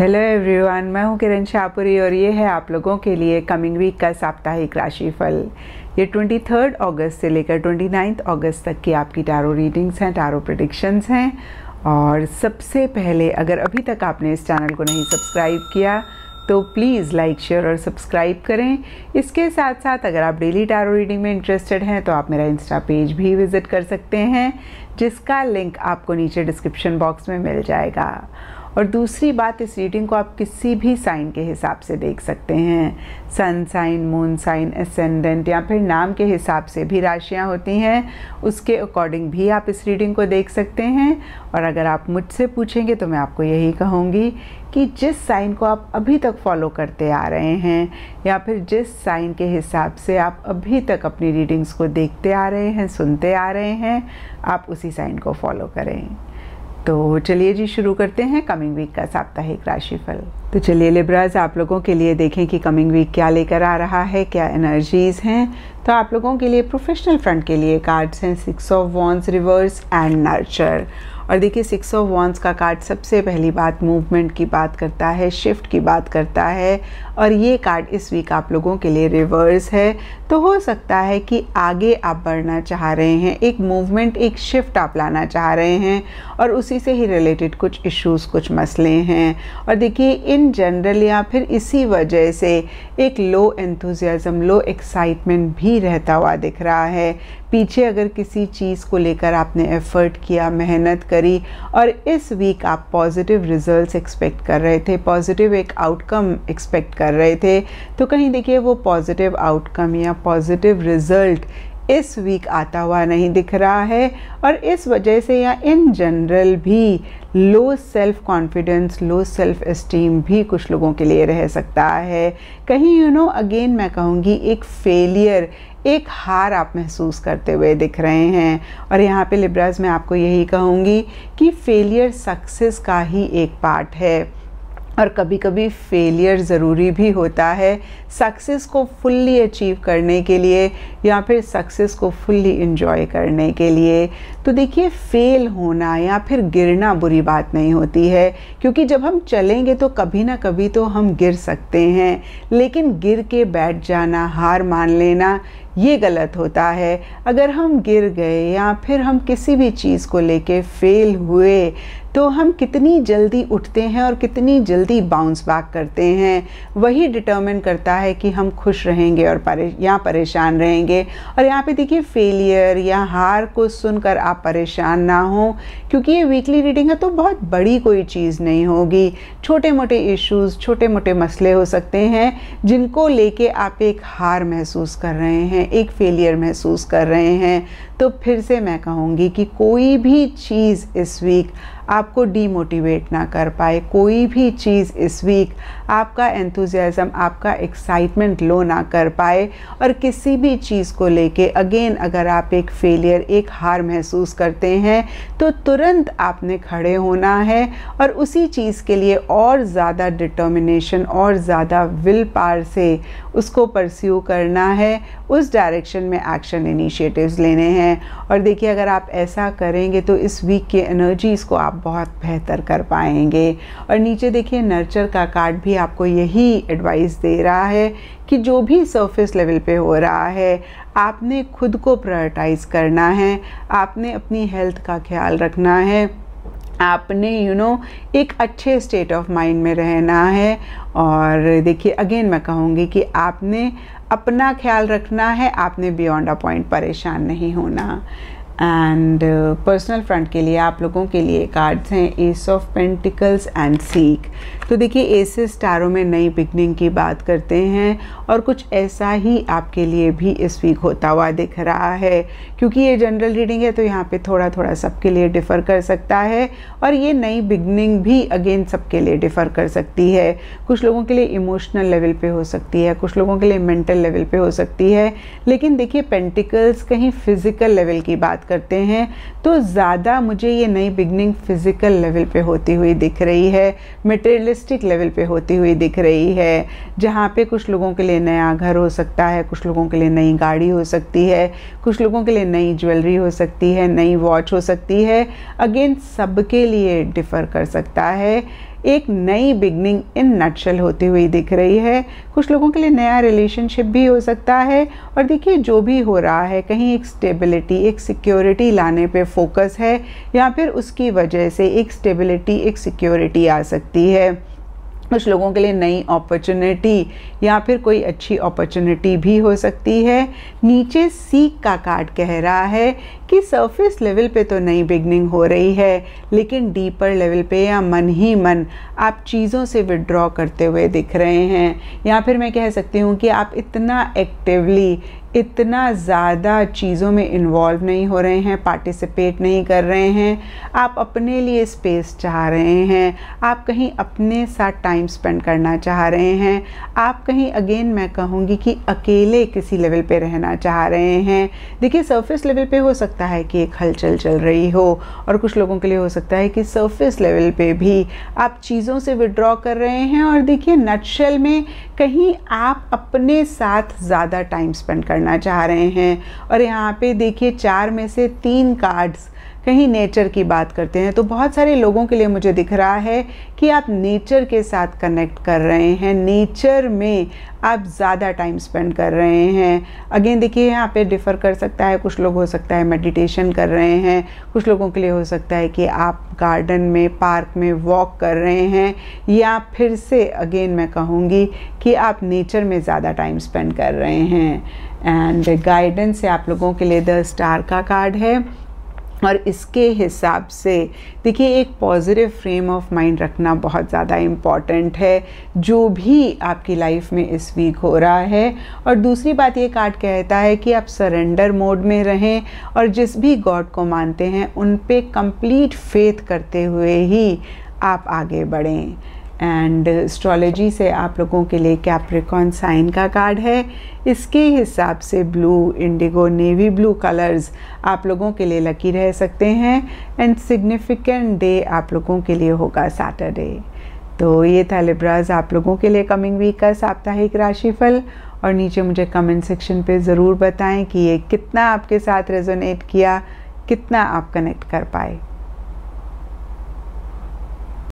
Hello everyone, मैं हूं किरण शाहपुरी और ये है आप लोगों के लिए कमिंग वीक का साप्ताहिक राशिफल। ये 23 अगस्त से लेकर 29 अगस्त तक की आपकी टैरो रीडिंग्स हैं, टैरो प्रेडिक्शंस हैं। और सबसे पहले, अगर अभी तक आपने इस चैनल को नहीं सब्सक्राइब किया तो प्लीज़ लाइक, शेयर और सब्सक्राइब करें। इसके साथ साथ अगर आप डेली टैरो रीडिंग में इंटरेस्टेड हैं तो आप मेरा इंस्टा पेज भी विज़िट कर सकते हैं, जिसका लिंक आपको नीचे डिस्क्रिप्शन बॉक्स में मिल जाएगा। और दूसरी बात, इस रीडिंग को आप किसी भी साइन के हिसाब से देख सकते हैं। Sun sign, moon sign, ascendant या फिर नाम के हिसाब से भी राशियां होती हैं, उसके अकॉर्डिंग भी आप इस रीडिंग को देख सकते हैं। और अगर आप मुझसे पूछेंगे तो मैं आपको यही कहूँगी कि जिस साइन को आप अभी तक फॉलो करते आ रहे हैं या फिर जिस साइन के हिसाब से आप अभी तक अपनी रीडिंग्स को देखते आ रहे हैं, सुनते आ रहे हैं, आप उसी साइन को फॉलो करें। तो चलिए जी, शुरू करते हैं कमिंग वीक का साप्ताहिक राशिफल। तो चलिए लिब्राज, आप लोगों के लिए देखें कि कमिंग वीक क्या लेकर आ रहा है, क्या एनर्जीज़ हैं। तो आप लोगों के लिए प्रोफेशनल फ्रंट के लिए कार्ड्स हैं 6 of wands reverse and nurture. और देखिए, 6 ऑफ वॉन्ड्स का कार्ड सबसे पहली बात मूवमेंट की बात करता है, शिफ्ट की बात करता है। और ये कार्ड इस वीक आप लोगों के लिए रिवर्स है। तो हो सकता है कि आगे आप बढ़ना चाह रहे हैं, एक मूवमेंट, एक शिफ्ट आप लाना चाह रहे हैं और उसी से ही रिलेटेड कुछ इश्यूज़, कुछ मसले हैं। और देखिए, इन जनरल या फिर इसी वजह से एक लो एंथुजियाज्म, लो एक्साइटमेंट भी रहता हुआ दिख रहा है। पीछे अगर किसी चीज़ को लेकर आपने एफर्ट किया, मेहनत करी और इस वीक आप पॉजिटिव रिजल्ट्स एक्सपेक्ट कर रहे थे, पॉजिटिव एक आउटकम एक्सपेक्ट कर रहे थे, तो कहीं देखिए वो पॉजिटिव आउटकम या पॉजिटिव रिजल्ट इस वीक आता हुआ नहीं दिख रहा है। और इस वजह से या इन जनरल भी low self confidence, low self esteem भी कुछ लोगों के लिए रह सकता है। कहीं अगेन मैं कहूँगी एक फेलियर, एक हार आप महसूस करते हुए दिख रहे हैं। और यहाँ पे लिब्राज, मैं आपको यही कहूँगी कि फेलियर सक्सेस का ही एक पार्ट है और कभी कभी फेलियर ज़रूरी भी होता है सक्सेस को फुल्ली अचीव करने के लिए या फिर सक्सेस को फुल्ली एंजॉय करने के लिए। तो देखिए, फेल होना या फिर गिरना बुरी बात नहीं होती है, क्योंकि जब हम चलेंगे तो कभी ना कभी तो हम गिर सकते हैं, लेकिन गिर के बैठ जाना, हार मान लेना, ये गलत होता है। अगर हम गिर गए या फिर हम किसी भी चीज़ को लेके फेल हुए तो हम कितनी जल्दी उठते हैं और कितनी जल्दी बाउंस बैक करते हैं, वही डिटर्मिन करता है कि हम खुश रहेंगे और या परेशान रहेंगे। और यहाँ पे देखिए, फेलियर या हार को सुनकर आप परेशान ना हो, क्योंकि ये वीकली रीडिंग है तो बहुत बड़ी कोई चीज़ नहीं होगी। छोटे मोटे इश्यूज़, छोटे मोटे मसले हो सकते हैं जिनको लेके आप एक हार महसूस कर रहे हैं, एक फेलियर महसूस कर रहे हैं। तो फिर से मैं कहूँगी कि कोई भी चीज़ इस वीक आपको डीमोटिवेट ना कर पाए, कोई भी चीज़ इस वीक आपका एंथुजियाज्म, आपका एक्साइटमेंट लो ना कर पाए। और किसी भी चीज़ को लेके अगेन अगर आप एक फेलियर, एक हार महसूस करते हैं तो तुरंत आपने खड़े होना है और उसी चीज़ के लिए और ज़्यादा डिटर्मिनेशन और ज़्यादा विल पावर से उसको परस्यू करना है, उस डायरेक्शन में एक्शन इनिशिएटिव्स लेने हैं। और देखिए, अगर आप ऐसा करेंगे तो इस वीक की एनर्जीज़ को आप बहुत बेहतर कर पाएंगे। और नीचे देखिए, नर्चर का कार्ड भी आपको यही एडवाइस दे रहा है कि जो भी सरफेस लेवल पे हो रहा है, आपने खुद को प्रायोरिटाइज करना है, आपने अपनी हेल्थ का ख्याल रखना है, आपने एक अच्छे स्टेट ऑफ माइंड में रहना है। और देखिए, अगेन मैं कहूँगी कि आपने अपना ख्याल रखना है, आपने बियॉन्ड अ पॉइंट परेशान नहीं होना। एंड पर्सनल फ्रंट के लिए आप लोगों के लिए कार्ड्स हैं S of pentacles and seek. तो देखिए, एसेस टैरो में नई बिगनिंग की बात करते हैं और कुछ ऐसा ही आपके लिए भी इस वीक होता हुआ दिख रहा है। क्योंकि ये जनरल रीडिंग है तो यहाँ पे थोड़ा थोड़ा सबके लिए डिफ़र कर सकता है और ये नई बिगनिंग भी अगेन सबके लिए डिफ़र कर सकती है। कुछ लोगों के लिए इमोशनल लेवल पे हो सकती है, कुछ लोगों के लिए मेंटल लेवल पे हो सकती है। लेकिन देखिए, पेंटिकल्स कहीं फिज़िकल लेवल की बात करते हैं तो ज़्यादा मुझे ये नई बिगनिंग फिज़िकल लेवल पे होती हुई दिख रही है, मटेरियलिस्टिक लेवल पे होती हुई दिख रही है, जहाँ पे कुछ लोगों के लिए नया घर हो सकता है, कुछ लोगों के लिए नई गाड़ी हो सकती है, कुछ लोगों के लिए नई ज्वेलरी हो सकती है, नई वॉच हो सकती है। अगेन सबके लिए डिफ़र कर सकता है। एक नई बिगनिंग इन नटशेल होती हुई दिख रही है। कुछ लोगों के लिए नया रिलेशनशिप भी हो सकता है। और देखिए जो भी हो रहा है कहीं एक स्टेबिलिटी, एक सिक्योरिटी लाने पे फोकस है, या फिर उसकी वजह से एक स्टेबिलिटी, एक सिक्योरिटी आ सकती है। कुछ लोगों के लिए नई अपॉर्चुनिटी या फिर कोई अच्छी अपॉर्चुनिटी भी हो सकती है। नीचे सीक का कार्ड कह रहा है कि सरफेस लेवल पे तो नई बिगनिंग हो रही है, लेकिन डीपर लेवल पे या मन ही मन आप चीज़ों से विड्रॉ करते हुए दिख रहे हैं। या फिर मैं कह सकती हूँ कि आप इतना एक्टिवली, इतना ज़्यादा चीज़ों में इन्वॉल्व नहीं हो रहे हैं, पार्टिसिपेट नहीं कर रहे हैं। आप अपने लिए स्पेस चाह रहे हैं, आप कहीं अपने साथ टाइम स्पेंड करना चाह रहे हैं, आप कहीं अगेन मैं कहूँगी कि अकेले किसी लेवल पे रहना चाह रहे हैं। देखिए सरफेस लेवल पे हो सकता है कि एक हलचल चल रही हो, और कुछ लोगों के लिए हो सकता है कि सरफेस लेवल पे भी आप चीज़ों से विड्रॉ कर रहे हैं। और देखिए नटशेल में कहीं आप अपने साथ ज़्यादा टाइम स्पेंड करना चाह रहे हैं। और यहाँ पे देखिए 4 में से 3 कार्ड्स कहीं नेचर की बात करते हैं, तो बहुत सारे लोगों के लिए मुझे दिख रहा है कि आप नेचर के साथ कनेक्ट कर रहे हैं, नेचर में आप ज़्यादा टाइम स्पेंड कर रहे हैं। अगेन देखिए यहाँ पे डिफ़र कर सकता है, कुछ लोग हो सकता है मेडिटेशन कर रहे हैं, कुछ लोगों के लिए हो सकता है कि आप गार्डन में, पार्क में वॉक कर रहे हैं, या फिर से अगेन मैं कहूँगी कि आप नेचर में ज़्यादा टाइम स्पेंड कर रहे हैं। एंड गाइडेंस से आप लोगों के लिए द स्टार का कार्ड है, और इसके हिसाब से देखिए एक पॉजिटिव फ्रेम ऑफ माइंड रखना बहुत ज़्यादा इम्पॉर्टेंट है, जो भी आपकी लाइफ में इस वीक हो रहा है। और दूसरी बात ये कार्ड कहता है कि आप सरेंडर मोड में रहें, और जिस भी गॉड को मानते हैं उन पे कंप्लीट फेथ करते हुए ही आप आगे बढ़ें। एंड एस्ट्रोलॉजी से आप लोगों के लिए कैप्रिकॉर्न साइन का कार्ड है। इसके हिसाब से blue, Indigo, navy blue colours आप लोगों के लिए लकी रह सकते हैं। एंड सिग्निफिकेंट डे आप लोगों के लिए होगा सैटरडे। तो ये था लिब्राज आप लोगों के लिए कमिंग वीक का साप्ताहिक राशिफल। और नीचे मुझे कमेंट सेक्शन पे ज़रूर बताएं कि ये कितना आपके साथ रेजोनेट किया, कितना आप कनेक्ट कर पाए।